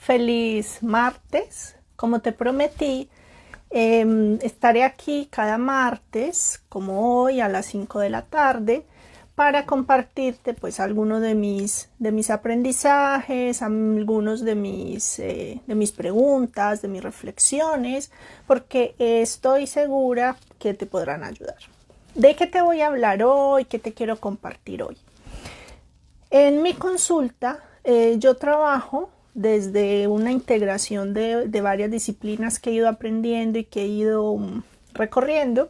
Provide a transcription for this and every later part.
Feliz martes. Como te prometí, estaré aquí cada martes, como hoy, a las 5 de la tarde, para compartirte pues algunos de mis aprendizajes, algunos de mis preguntas, de mis reflexiones, porque estoy segura que te podrán ayudar. ¿De qué te voy a hablar hoy? ¿Qué te quiero compartir hoy? En mi consulta yo trabajo desde una integración de varias disciplinas que he ido aprendiendo y que he ido recorriendo.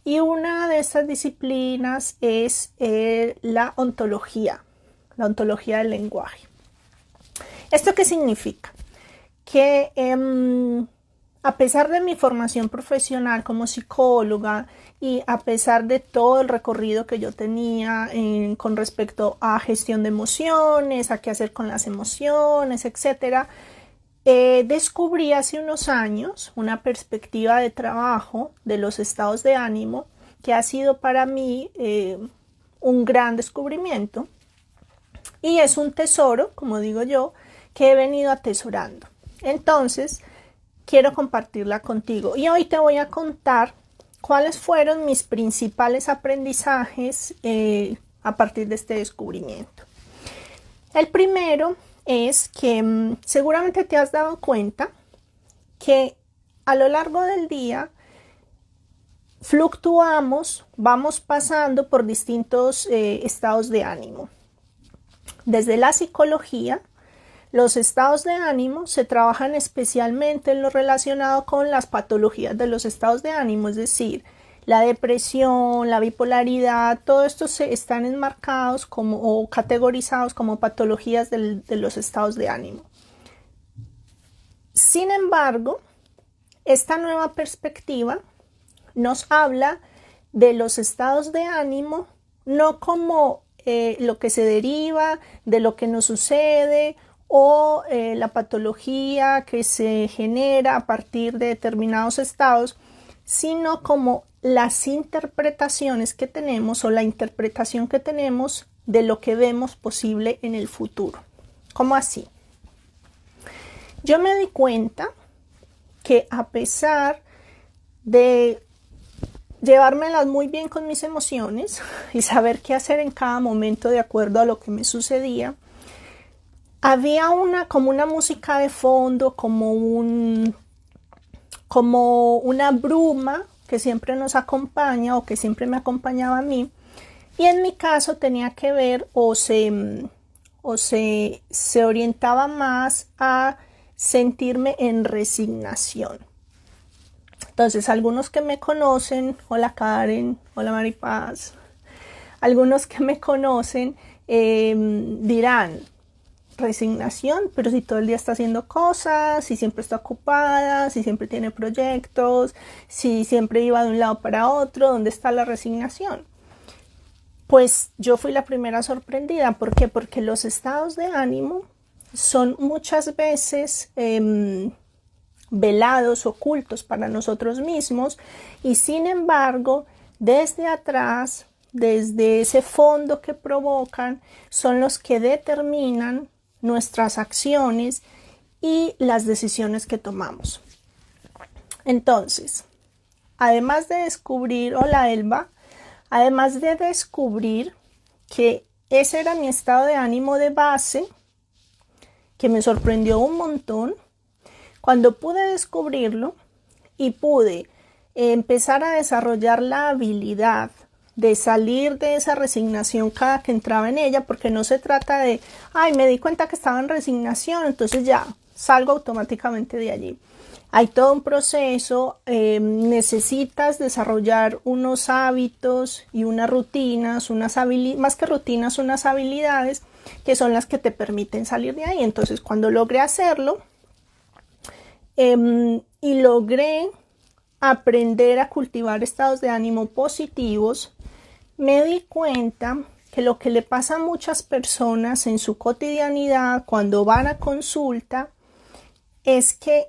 Y una de estas disciplinas es la ontología del lenguaje. ¿Esto qué significa? Que a pesar de mi formación profesional como psicóloga y a pesar de todo el recorrido que yo tenía con respecto a gestión de emociones, a qué hacer con las emociones, etc., descubrí hace unos años una perspectiva de trabajo de los estados de ánimo que ha sido para mí un gran descubrimiento y es un tesoro, como digo yo, que he venido atesorando. Entonces, quiero compartirla contigo y hoy te voy a contar cuáles fueron mis principales aprendizajes a partir de este descubrimiento. El primero es que seguramente te has dado cuenta que a lo largo del día fluctuamos, vamos pasando por distintos estados de ánimo. Desde la psicología, los estados de ánimo se trabajan especialmente en lo relacionado con las patologías de los estados de ánimo, es decir, la depresión, la bipolaridad, todo esto están enmarcados o categorizados como patologías de los estados de ánimo. Sin embargo, esta nueva perspectiva nos habla de los estados de ánimo no como lo que se deriva de lo que nos sucede o la patología que se genera a partir de determinados estados, sino como las interpretaciones que tenemos o la interpretación que tenemos de lo que vemos posible en el futuro. ¿Cómo así? Yo me di cuenta que a pesar de llevármelas muy bien con mis emociones y saber qué hacer en cada momento de acuerdo a lo que me sucedía, había como una música de fondo, como una bruma que siempre nos acompaña o que siempre me acompañaba a mí, y en mi caso tenía que ver o se orientaba más a sentirme en resignación. Entonces, algunos que me conocen, hola Karen, hola Maripaz, algunos que me conocen dirán, resignación, pero si todo el día está haciendo cosas, si siempre está ocupada, si siempre tiene proyectos, si siempre iba de un lado para otro, ¿dónde está la resignación? Pues yo fui la primera sorprendida. ¿Por qué? Porque los estados de ánimo son muchas veces velados, ocultos para nosotros mismos, y sin embargo, desde atrás, desde ese fondo que provocan, son los que determinan nuestras acciones y las decisiones que tomamos. Entonces, además de descubrir, hola Elba, además de descubrir que ese era mi estado de ánimo de base, que me sorprendió un montón, cuando pude descubrirlo y pude empezar a desarrollar la habilidad de salir de esa resignación cada que entraba en ella, porque no se trata de, me di cuenta que estaba en resignación, entonces ya salgo automáticamente de allí. Hay todo un proceso, necesitas desarrollar unos hábitos y unas rutinas, más que rutinas, unas habilidades que son las que te permiten salir de ahí. Entonces, cuando logré hacerlo y logré aprender a cultivar estados de ánimo positivos, me di cuenta que lo que le pasa a muchas personas en su cotidianidad cuando van a consulta es que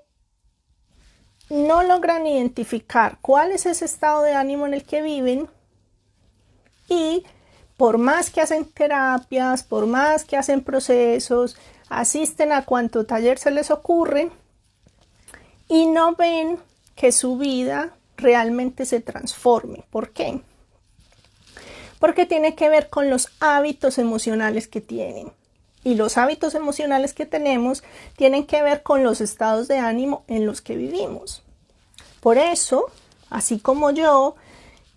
no logran identificar cuál es ese estado de ánimo en el que viven y por más que hacen terapias, por más que hacen procesos, asisten a cuanto taller se les ocurre y no ven que su vida realmente se transforme. ¿Por qué? Porque tiene que ver con los hábitos emocionales que tienen. Y los hábitos emocionales que tenemos tienen que ver con los estados de ánimo en los que vivimos. Por eso, así como yo,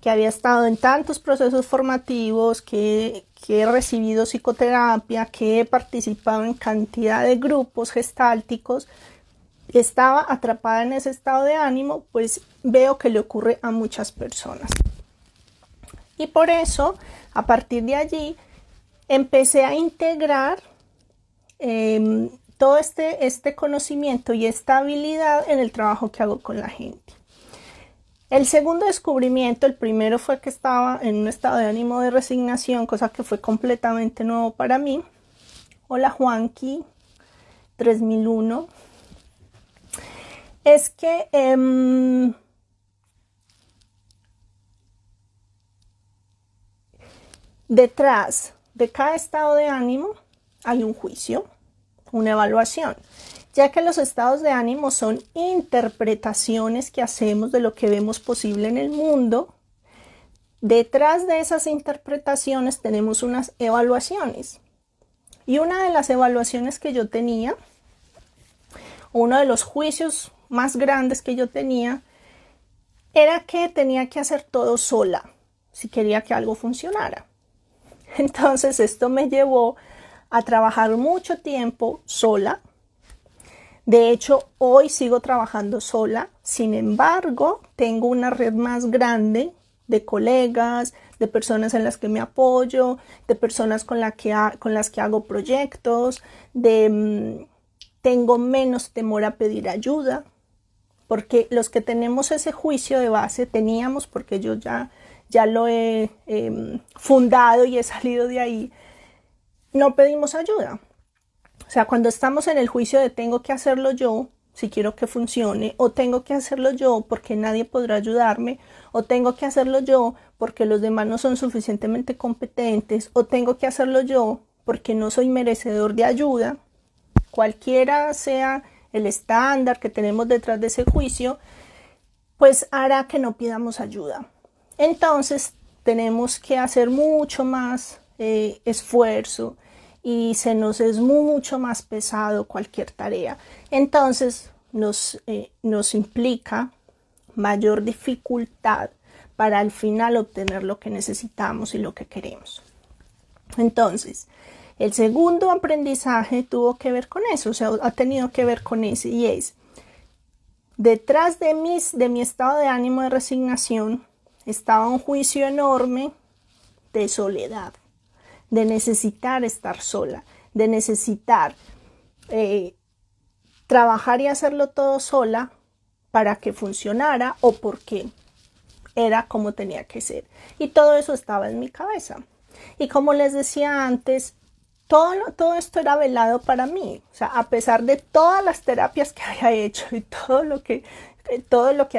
que había estado en tantos procesos formativos, que he recibido psicoterapia, que he participado en cantidad de grupos gestálticos, estaba atrapada en ese estado de ánimo, pues veo que le ocurre a muchas personas. Y por eso, a partir de allí, empecé a integrar todo este conocimiento y esta habilidad en el trabajo que hago con la gente. El segundo descubrimiento, el primero fue que estaba en un estado de ánimo de resignación, cosa que fue completamente nuevo para mí. Hola Juanqui, 3001. Es que detrás de cada estado de ánimo hay un juicio, una evaluación, ya que los estados de ánimo son interpretaciones que hacemos de lo que vemos posible en el mundo. Detrás de esas interpretaciones tenemos unas evaluaciones. Y una de las evaluaciones que yo tenía, uno de los juicios más grandes que yo tenía, era que tenía que hacer todo sola si quería que algo funcionara. Entonces esto me llevó a trabajar mucho tiempo sola. De hecho, hoy sigo trabajando sola. Sin embargo, tengo una red más grande de colegas, de personas en las que me apoyo, de personas con las que hago proyectos, tengo menos temor a pedir ayuda, porque los que tenemos ese juicio de base teníamos, porque yo ya lo he fundado y he salido de ahí, no pedimos ayuda. O sea, cuando estamos en el juicio de tengo que hacerlo yo si quiero que funcione, o tengo que hacerlo yo porque nadie podrá ayudarme, o tengo que hacerlo yo porque los demás no son suficientemente competentes, o tengo que hacerlo yo porque no soy merecedor de ayuda, cualquiera sea el estándar que tenemos detrás de ese juicio, pues hará que no pidamos ayuda. Entonces tenemos que hacer mucho más esfuerzo y se nos es mucho más pesado cualquier tarea. Entonces nos implica mayor dificultad para al final obtener lo que necesitamos y lo que queremos. Entonces, el segundo aprendizaje tuvo que ver con eso, o sea, ha tenido que ver con ese, y es, detrás de mi estado de ánimo de resignación estaba un juicio enorme de soledad, de necesitar estar sola, de necesitar trabajar y hacerlo todo sola para que funcionara o porque era como tenía que ser. Y todo eso estaba en mi cabeza. Y como les decía antes, todo esto era velado para mí. O sea, a pesar de todas las terapias que había hecho y todo lo que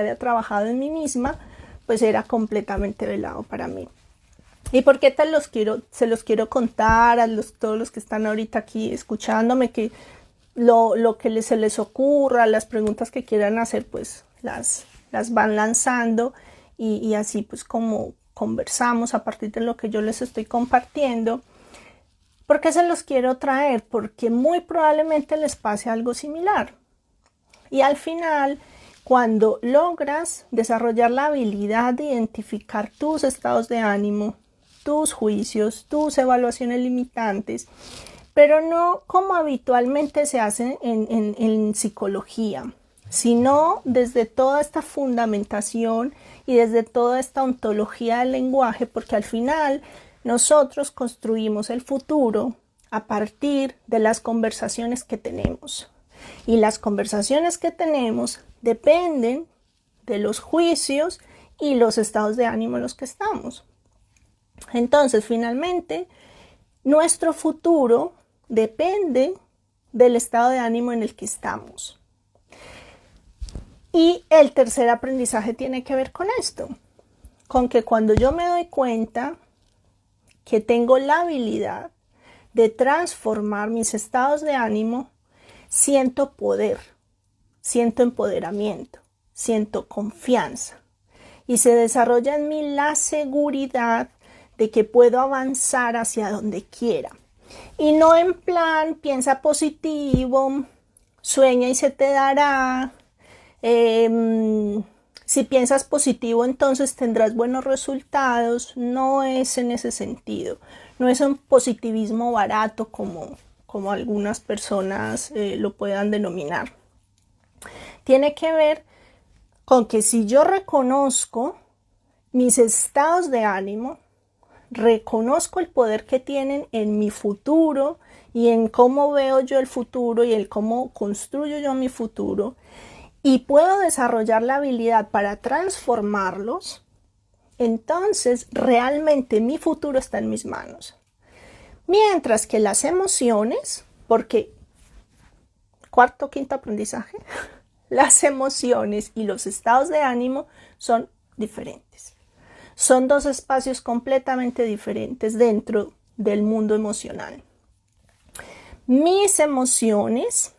había trabajado en mí misma, pues era completamente velado para mí. ¿Y por qué se los quiero contar a todos los que están ahorita aquí escuchándome? Que lo que se les ocurra, las preguntas que quieran hacer, pues las van lanzando y así pues como conversamos a partir de lo que yo les estoy compartiendo. ¿Por qué se los quiero traer? Porque muy probablemente les pase algo similar. Y al final, cuando logras desarrollar la habilidad de identificar tus estados de ánimo, tus juicios, tus evaluaciones limitantes, pero no como habitualmente se hace en psicología, sino desde toda esta fundamentación y desde toda esta ontología del lenguaje, porque al final nosotros construimos el futuro a partir de las conversaciones que tenemos. Y las conversaciones que tenemos dependen de los juicios y los estados de ánimo en los que estamos. Entonces, finalmente, nuestro futuro depende del estado de ánimo en el que estamos. Y el tercer aprendizaje tiene que ver con esto, con que cuando yo me doy cuenta que tengo la habilidad de transformar mis estados de ánimo, siento poder, siento empoderamiento, siento confianza y se desarrolla en mí la seguridad de que puedo avanzar hacia donde quiera. Y no en plan, piensa positivo, sueña y se te dará. Si piensas positivo, entonces tendrás buenos resultados. No es en ese sentido. No es un positivismo barato como algunas personas lo puedan denominar. Tiene que ver con que si yo reconozco mis estados de ánimo, reconozco el poder que tienen en mi futuro y en cómo veo yo el futuro y en cómo construyo yo mi futuro, y puedo desarrollar la habilidad para transformarlos, entonces realmente mi futuro está en mis manos. Mientras que las emociones, porque quinto aprendizaje, las emociones y los estados de ánimo son diferentes. Son dos espacios completamente diferentes dentro del mundo emocional. Mis emociones,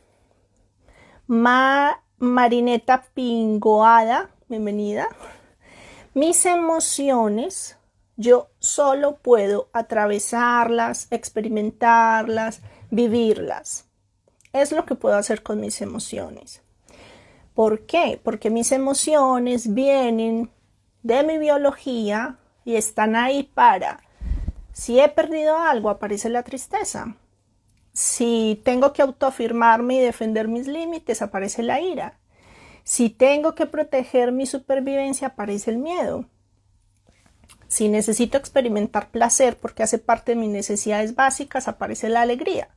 Marineta Pingoada, bienvenida. Mis emociones, yo solo puedo atravesarlas, experimentarlas, vivirlas. Es lo que puedo hacer con mis emociones. ¿Por qué? Porque mis emociones vienen de mi biología y están ahí para, si he perdido algo, aparece la tristeza. Si tengo que autoafirmarme y defender mis límites, aparece la ira. Si tengo que proteger mi supervivencia, aparece el miedo. Si necesito experimentar placer porque hace parte de mis necesidades básicas, aparece la alegría.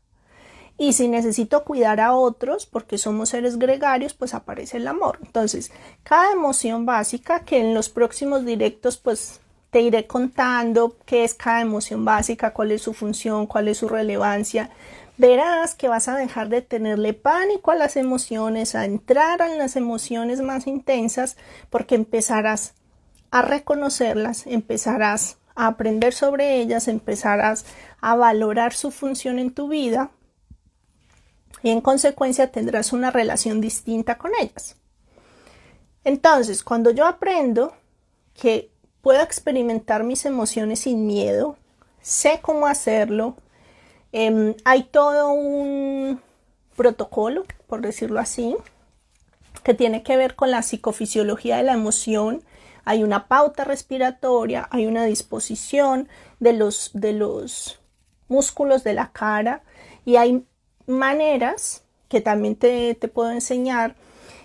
Y si necesito cuidar a otros porque somos seres gregarios, pues aparece el amor. Entonces, cada emoción básica, que en los próximos directos pues te iré contando qué es cada emoción básica, cuál es su función, cuál es su relevancia, verás que vas a dejar de tenerle pánico a las emociones, a entrar en las emociones más intensas, porque empezarás a reconocerlas, empezarás a aprender sobre ellas, empezarás a valorar su función en tu vida y en consecuencia tendrás una relación distinta con ellas. Entonces, cuando yo aprendo que puedo experimentar mis emociones sin miedo, sé cómo hacerlo, hay todo un protocolo, por decirlo así, que tiene que ver con la psicofisiología de la emoción. Hay una pauta respiratoria, hay una disposición de los músculos de la cara y hay maneras que también te puedo enseñar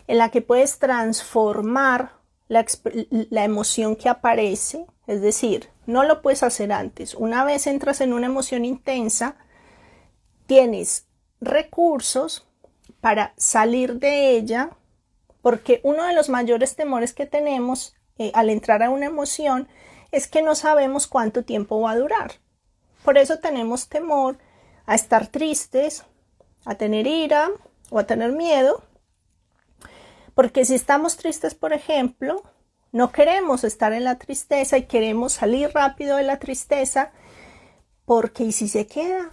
en la que puedes transformar la emoción que aparece. Es decir, no lo puedes hacer antes. Una vez entras en una emoción intensa, tienes recursos para salir de ella, porque uno de los mayores temores que tenemos al entrar a una emoción es que no sabemos cuánto tiempo va a durar. Por eso tenemos temor a estar tristes, a tener ira o a tener miedo, porque si estamos tristes, por ejemplo, no queremos estar en la tristeza y queremos salir rápido de la tristeza, porque ¿y si se queda?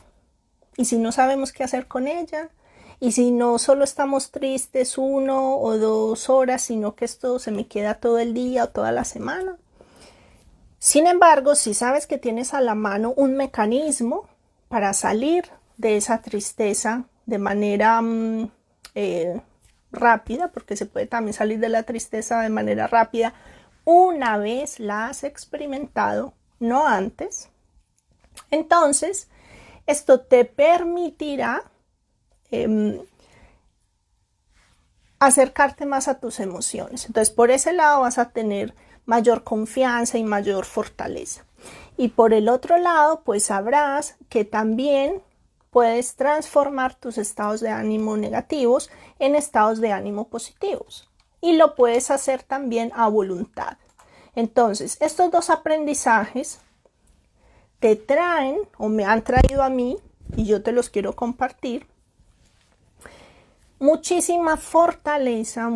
¿Y si no sabemos qué hacer con ella? ¿Y si no solo estamos tristes 1 o 2 horas, sino que esto se me queda todo el día o toda la semana? Sin embargo, si sabes que tienes a la mano un mecanismo para salir de esa tristeza de manera rápida, porque se puede también salir de la tristeza de manera rápida una vez la has experimentado, no antes, entonces esto te permitirá acercarte más a tus emociones. Entonces, por ese lado vas a tener mayor confianza y mayor fortaleza. Y por el otro lado, pues sabrás que también puedes transformar tus estados de ánimo negativos en estados de ánimo positivos. Y lo puedes hacer también a voluntad. Entonces, estos dos aprendizajes te traen o me han traído a mí, y yo te los quiero compartir, muchísima fortaleza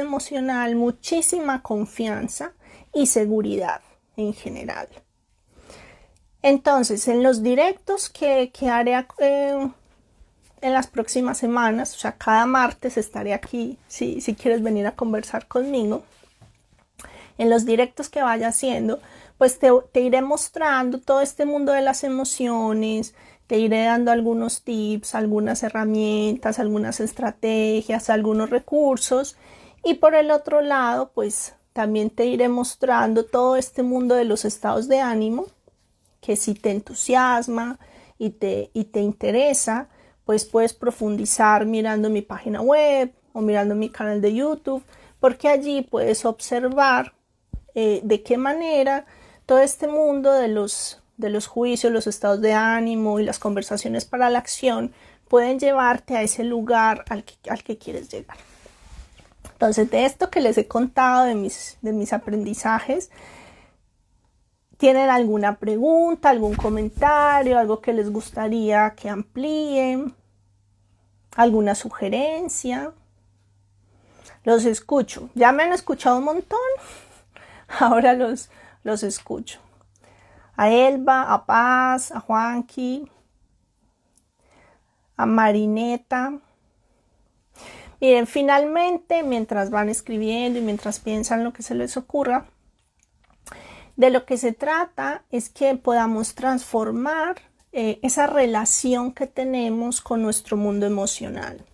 emocional, muchísima confianza y seguridad en general. Entonces, en los directos que haré en las próximas semanas, o sea, cada martes estaré aquí si quieres venir a conversar conmigo. En los directos que vaya haciendo, pues te iré mostrando todo este mundo de las emociones, te iré dando algunos tips, algunas herramientas, algunas estrategias, algunos recursos. Y por el otro lado, pues también te iré mostrando todo este mundo de los estados de ánimo, que si te entusiasma y te interesa, pues puedes profundizar mirando mi página web o mirando mi canal de YouTube, porque allí puedes observar de qué manera todo este mundo de los juicios, los estados de ánimo y las conversaciones para la acción pueden llevarte a ese lugar al que quieres llegar. Entonces, de esto que les he contado de mis aprendizajes, ¿tienen alguna pregunta, algún comentario, algo que les gustaría que amplíen? ¿Alguna sugerencia? Los escucho. Ya me han escuchado un montón. Ahora los escucho. A Elba, a Paz, a Juanqui, a Marineta. Miren, finalmente, mientras van escribiendo y mientras piensan lo que se les ocurra, de lo que se trata es que podamos transformar esa relación que tenemos con nuestro mundo emocional.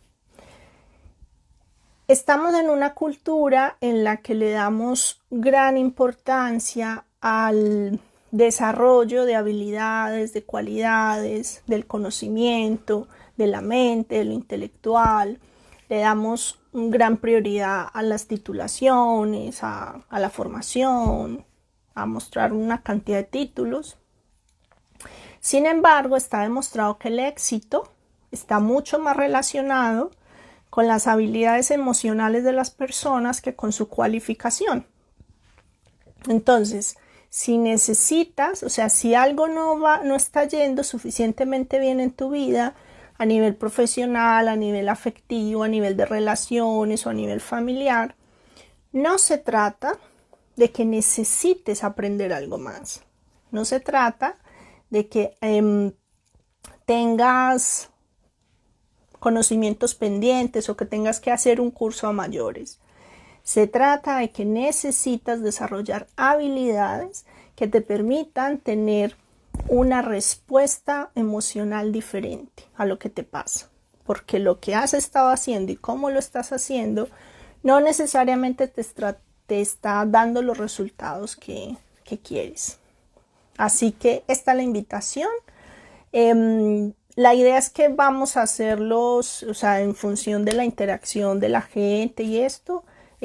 Estamos en una cultura en la que le damos gran importancia al desarrollo de habilidades, de cualidades, del conocimiento, de la mente, de lo intelectual. Le damos gran prioridad a las titulaciones, a la formación, a mostrar una cantidad de títulos. Sin embargo, está demostrado que el éxito está mucho más relacionado con las habilidades emocionales de las personas que con su cualificación. Entonces, si necesitas, o sea, si algo no está yendo suficientemente bien en tu vida, a nivel profesional, a nivel afectivo, a nivel de relaciones o a nivel familiar, no se trata de que necesites aprender algo más. No se trata de que tengas conocimientos pendientes o que tengas que hacer un curso a mayores. Se trata de que necesitas desarrollar habilidades que te permitan tener una respuesta emocional diferente a lo que te pasa. Porque lo que has estado haciendo y cómo lo estás haciendo no necesariamente te está dando los resultados que quieres. Así que esta es la invitación. La idea es que vamos a hacerlos, o sea, en función de la interacción de la gente y esto,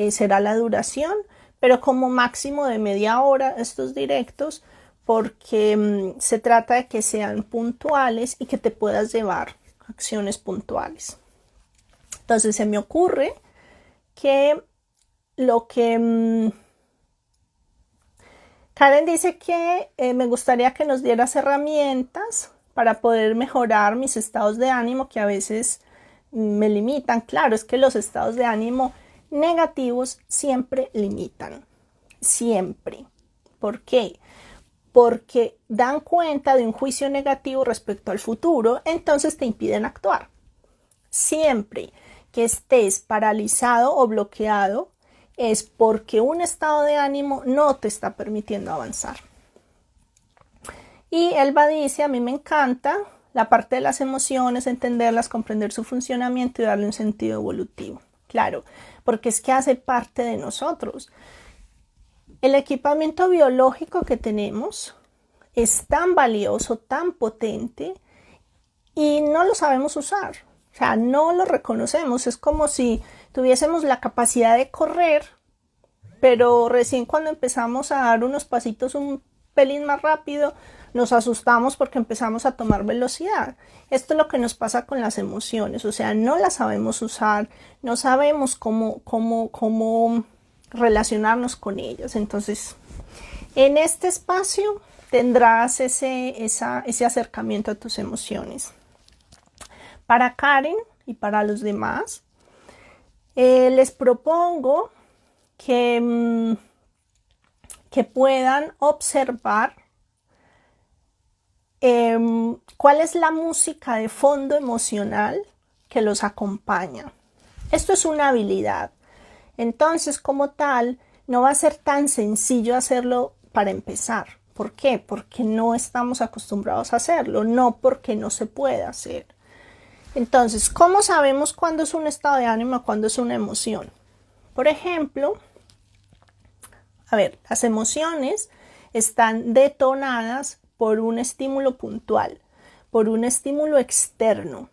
será la duración, pero como máximo de media hora estos directos, porque se trata de que sean puntuales y que te puedas llevar acciones puntuales. Entonces se me ocurre que lo que Karen dice que me gustaría que nos dieras herramientas para poder mejorar mis estados de ánimo que a veces me limitan. Claro, es que los estados de ánimo negativos siempre limitan, siempre. ¿Por qué? Porque dan cuenta de un juicio negativo respecto al futuro, entonces te impiden actuar. Siempre que estés paralizado o bloqueado es porque un estado de ánimo no te está permitiendo avanzar. Y Elba dice, a mí me encanta la parte de las emociones, entenderlas, comprender su funcionamiento y darle un sentido evolutivo. Claro, porque es que hace parte de nosotros. El equipamiento biológico que tenemos es tan valioso, tan potente y no lo sabemos usar. O sea, no lo reconocemos. Es como si tuviésemos la capacidad de correr, pero recién cuando empezamos a dar unos pasitos un pelín más rápido, nos asustamos porque empezamos a tomar velocidad. Esto es lo que nos pasa con las emociones, o sea, no las sabemos usar, no sabemos cómo relacionarnos con ellas. Entonces, en este espacio tendrás ese acercamiento a tus emociones. Para Karen y para los demás, les propongo que puedan observar ¿Cuál es la música de fondo emocional que los acompaña? Esto es una habilidad. Entonces, como tal, no va a ser tan sencillo hacerlo para empezar. ¿Por qué? Porque no estamos acostumbrados a hacerlo, no porque no se pueda hacer. Entonces, ¿cómo sabemos cuándo es un estado de ánimo, cuándo es una emoción? Por ejemplo, a ver, las emociones están detonadas por un estímulo puntual, por un estímulo externo.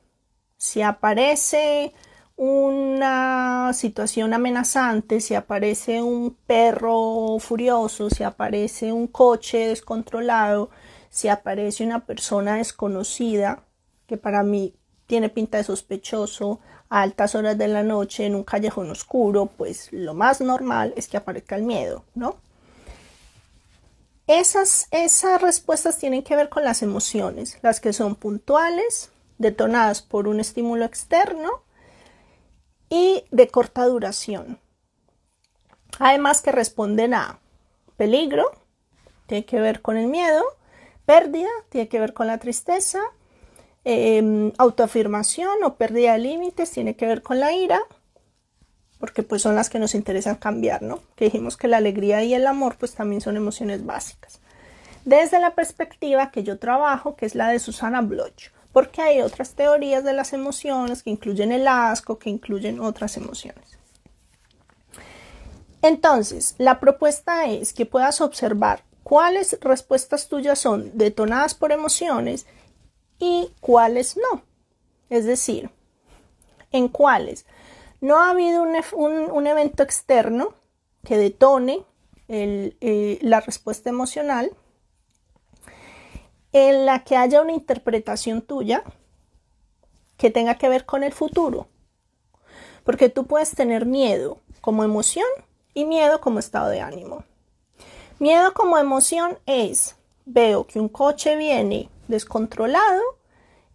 Si aparece una situación amenazante, si aparece un perro furioso, si aparece un coche descontrolado, si aparece una persona desconocida, que para mí tiene pinta de sospechoso, a altas horas de la noche en un callejón oscuro, pues lo más normal es que aparezca el miedo, ¿no? Esas respuestas tienen que ver con las emociones, las que son puntuales, detonadas por un estímulo externo y de corta duración. Además que responden a peligro, tiene que ver con el miedo, pérdida, tiene que ver con la tristeza, autoafirmación o pérdida de límites, tiene que ver con la ira, porque pues son las que nos interesan cambiar, ¿no? Que dijimos que la alegría y el amor pues también son emociones básicas. Desde la perspectiva que yo trabajo, que es la de Susanna Bloch, porque hay otras teorías de las emociones que incluyen el asco, que incluyen otras emociones. Entonces, la propuesta es que puedas observar cuáles respuestas tuyas son detonadas por emociones y cuáles no. Es decir, en cuáles no ha habido un evento externo que detone la respuesta emocional, en la que haya una interpretación tuya que tenga que ver con el futuro. Porque tú puedes tener miedo como emoción y miedo como estado de ánimo. Miedo como emoción es, veo que un coche viene descontrolado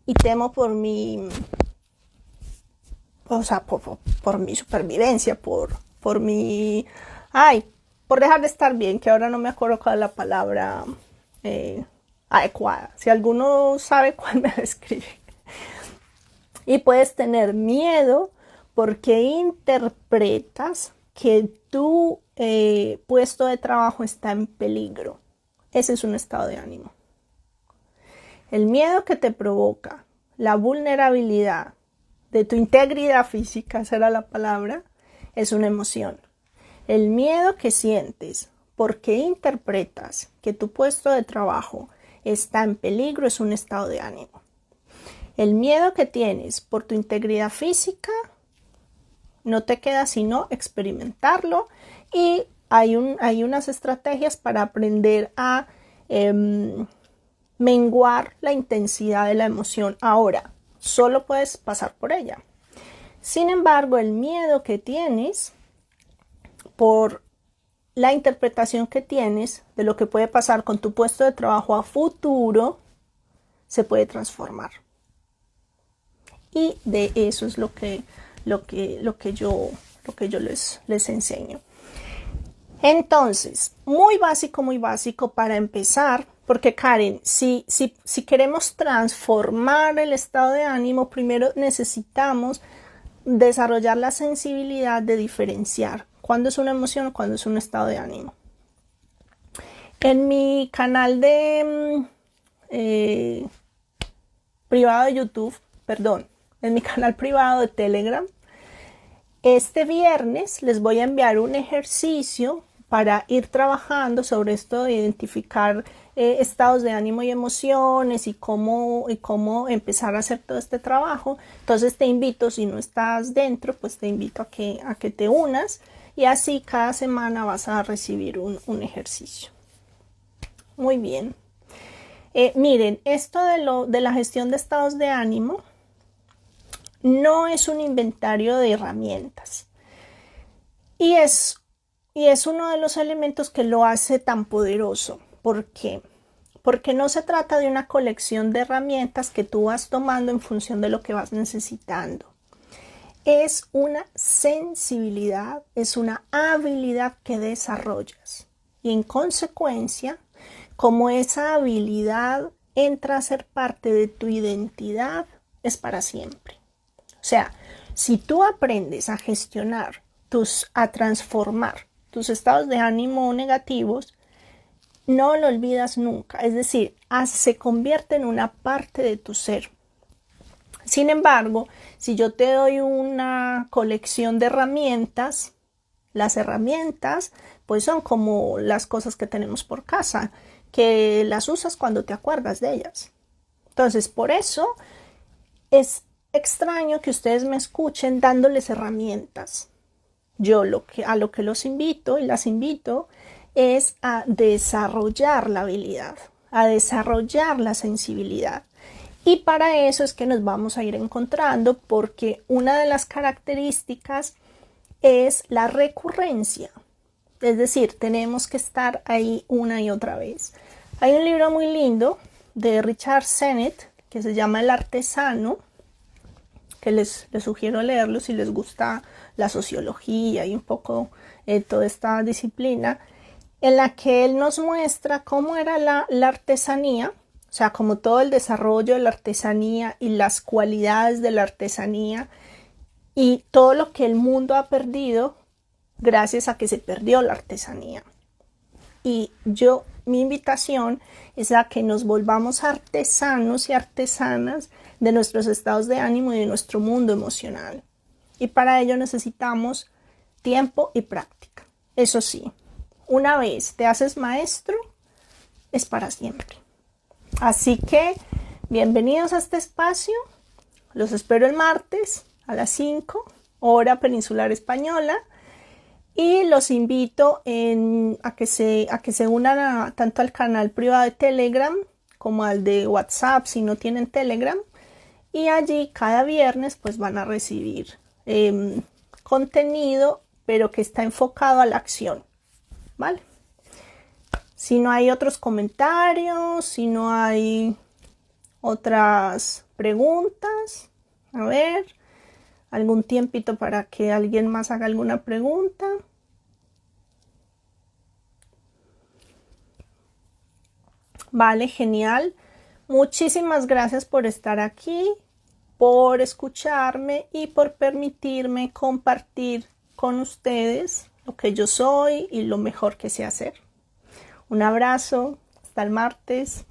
y temo por mi, o sea, por mi supervivencia, por mi, por dejar de estar bien, que ahora no me acuerdo cuál es la palabra adecuada. Si alguno sabe cuál, me lo escribe. Y puedes tener miedo porque interpretas que tu puesto de trabajo está en peligro. Ese es un estado de ánimo. El miedo que te provoca la vulnerabilidad de tu integridad física, esa era la palabra, es una emoción. El miedo que sientes porque interpretas que tu puesto de trabajo está en peligro es un estado de ánimo. El miedo que tienes por tu integridad física no te queda sino experimentarlo, y hay unas estrategias para aprender a menguar la intensidad de la emoción. Ahora, solo puedes pasar por ella. Sin embargo, el miedo que tienes por la interpretación que tienes de lo que puede pasar con tu puesto de trabajo a futuro se puede transformar. Y de eso es lo que yo les enseño. Entonces, muy básico para empezar, porque Karen, si queremos transformar el estado de ánimo, primero necesitamos desarrollar la sensibilidad de diferenciar cuándo es una emoción o cuándo es un estado de ánimo. En mi canal de privado de YouTube, en mi canal privado de Telegram, este viernes les voy a enviar un ejercicio para ir trabajando sobre esto de identificar estados de ánimo y emociones y cómo empezar a hacer todo este trabajo. Entonces te invito, si no estás dentro, pues te invito a que te unas, y así cada semana vas a recibir un ejercicio. Muy bien. Miren, esto de la gestión de estados de ánimo no es un inventario de herramientas, y es uno de los elementos que lo hace tan poderoso. ¿Por qué? Porque no se trata de una colección de herramientas que tú vas tomando en función de lo que vas necesitando. Es una sensibilidad, es una habilidad que desarrollas, y en consecuencia, como esa habilidad entra a ser parte de tu identidad, es para siempre. O sea, si tú aprendes a gestionar, a transformar tus estados de ánimo negativos, no lo olvidas nunca. Es decir, se convierte en una parte de tu ser. Sin embargo, si yo te doy una colección de herramientas, las herramientas pues son como las cosas que tenemos por casa, que las usas cuando te acuerdas de ellas. Entonces, por eso es extraño que ustedes me escuchen dándoles herramientas. Yo a lo que los invito y las invito es a desarrollar la habilidad, a desarrollar la sensibilidad. Y para eso es que nos vamos a ir encontrando, porque una de las características es la recurrencia. Es decir, tenemos que estar ahí una y otra vez. Hay un libro muy lindo de Richard Sennett que se llama El Artesano, que les sugiero leerlo si les gusta la sociología y un poco toda esta disciplina, en la que él nos muestra cómo era la artesanía, o sea, como todo el desarrollo de la artesanía y las cualidades de la artesanía y todo lo que el mundo ha perdido gracias a que se perdió la artesanía. Y mi invitación es a que nos volvamos artesanos y artesanas de nuestros estados de ánimo y de nuestro mundo emocional. Y para ello necesitamos tiempo y práctica. Eso sí, una vez te haces maestro, es para siempre. Así que, bienvenidos a este espacio. Los espero el martes a las 5, hora peninsular española. Y los invito a que se unan tanto al canal privado de Telegram como al de WhatsApp si no tienen Telegram. Y allí cada viernes pues van a recibir contenido, pero que está enfocado a la acción, ¿vale? Si no hay otros comentarios, si no hay otras preguntas, a ver, algún tiempito para que alguien más haga alguna pregunta. Vale, genial. Muchísimas gracias por estar aquí, por escucharme y por permitirme compartir con ustedes lo que yo soy y lo mejor que sé hacer. Un abrazo, hasta el martes.